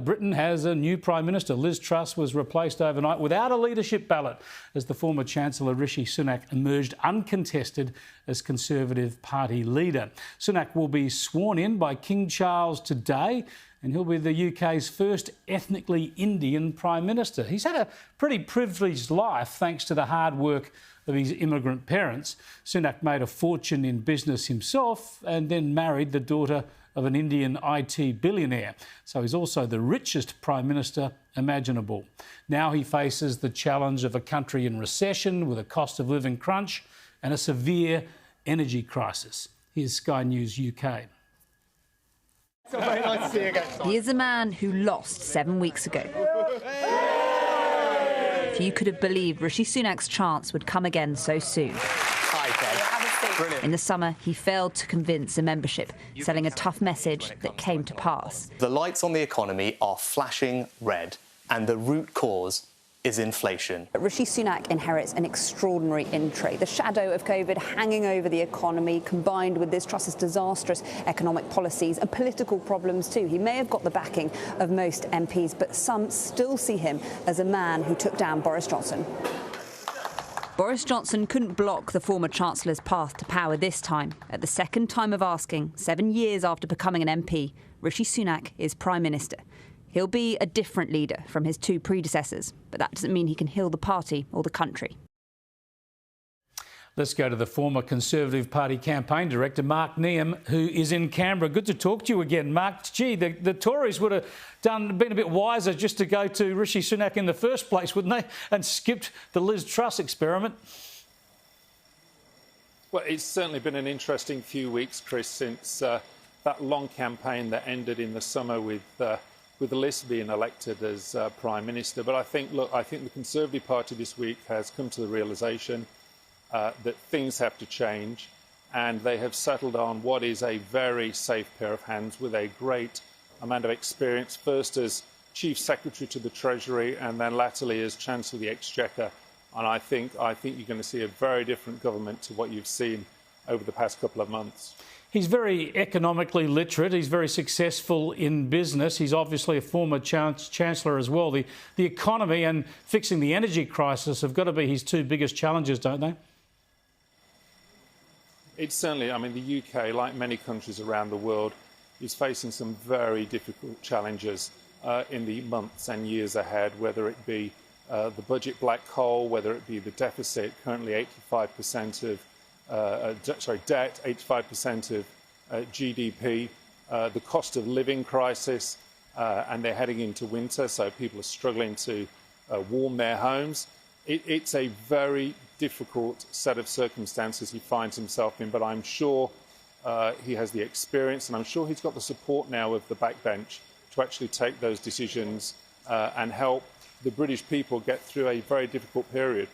Britain has a new Prime Minister. Liz Truss was replaced overnight without a leadership ballot as the former Chancellor Rishi Sunak emerged uncontested as Conservative Party leader. Sunak will be sworn in by King Charles today and he'll be the UK's first ethnically Indian Prime Minister. He's had a pretty privileged life thanks to the hard work of his immigrant parents. Sunak made a fortune in business himself and then married the daughter of an Indian IT billionaire. So he's also the richest Prime Minister imaginable. Now he faces the challenge of a country in recession with a cost of living crunch and a severe energy crisis. Here's Sky News UK. So very nice to see you again. He is a man who lost 7 weeks ago. Few could have believed Rishi Sunak's chance would come again so soon. Brilliant. In the summer, he failed to convince a membership, selling a tough message that came to pass. The lights on the economy are flashing red, and the root cause is inflation. Rishi Sunak inherits an extraordinary in-trade. The shadow of COVID hanging over the economy, combined with Liz Truss's disastrous economic policies and political problems too. He may have got the backing of most MPs, but some still see him as a man who took down Boris Johnson. Boris Johnson couldn't block the former Chancellor's path to power this time. At the second time of asking, 7 years after becoming an MP, Rishi Sunak is Prime Minister. He'll be a different leader from his two predecessors, but that doesn't mean he can heal the party or the country. Let's go to the former Conservative Party campaign director, Mark Neeham, who is in Canberra. Good to talk to you again, Mark. Gee, the Tories would have been a bit wiser just to go to Rishi Sunak in the first place, wouldn't they? And skipped the Liz Truss experiment. Well, it's certainly been an interesting few weeks, Chris, since that long campaign that ended in the summer with Liz being elected as Prime Minister. But I think the Conservative Party this week has come to the realisation that things have to change, and they have settled on what is a very safe pair of hands with a great amount of experience, first as Chief Secretary to the Treasury and then latterly as Chancellor of the Exchequer. And I think you're going to see a very different government to what you've seen over the past couple of months. He's very economically literate. He's very successful in business. He's obviously a former Chancellor as well. The economy and fixing the energy crisis have got to be his two biggest challenges, don't they? It's certainly, I mean, the UK, like many countries around the world, is facing some very difficult challenges in the months and years ahead, whether it be the budget black hole, whether it be the deficit, currently 85% of debt, 85% of GDP, the cost of living crisis, and they're heading into winter, so people are struggling to warm their homes. It's a very difficult set of circumstances he finds himself in, but I'm sure he has the experience and I'm sure he's got the support now of the backbench to actually take those decisions and help the British people get through a very difficult period.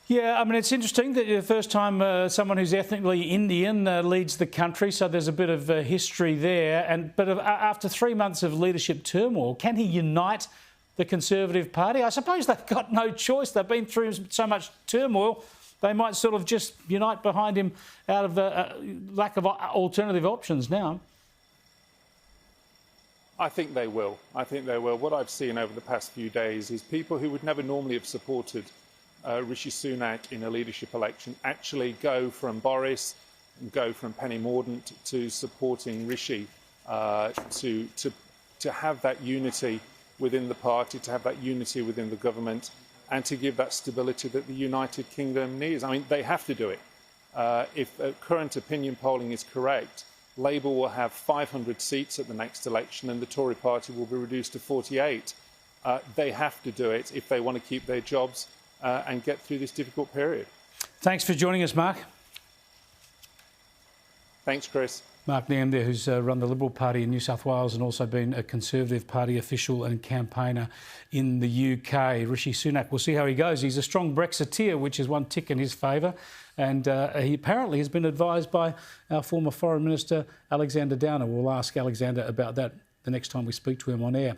Yeah, I mean, it's interesting that the first time someone who's ethnically Indian leads the country, so there's a bit of history there. But after 3 months of leadership turmoil, can he unite the Conservative Party? I suppose they've got no choice. They've been through so much turmoil. They might sort of just unite behind him out of the lack of alternative options now. I think they will. I think they will. What I've seen over the past few days is people who would never normally have supported Rishi Sunak in a leadership election actually go from Boris and go from Penny Mordaunt to supporting Rishi to have that unity within the party, to have that unity within the government, and to give that stability that the United Kingdom needs. I mean, they have to do it. If current opinion polling is correct, Labour will have 500 seats at the next election and the Tory party will be reduced to 48. They have to do it if they want to keep their jobs and get through this difficult period. Thanks for joining us, Mark. Thanks, Chris. Mark Neeham there, who's run the Liberal Party in New South Wales and also been a Conservative Party official and campaigner in the UK. Rishi Sunak, we'll see how he goes. He's a strong Brexiteer, which is one tick in his favour. And he apparently has been advised by our former Foreign Minister, Alexander Downer. We'll ask Alexander about that the next time we speak to him on air.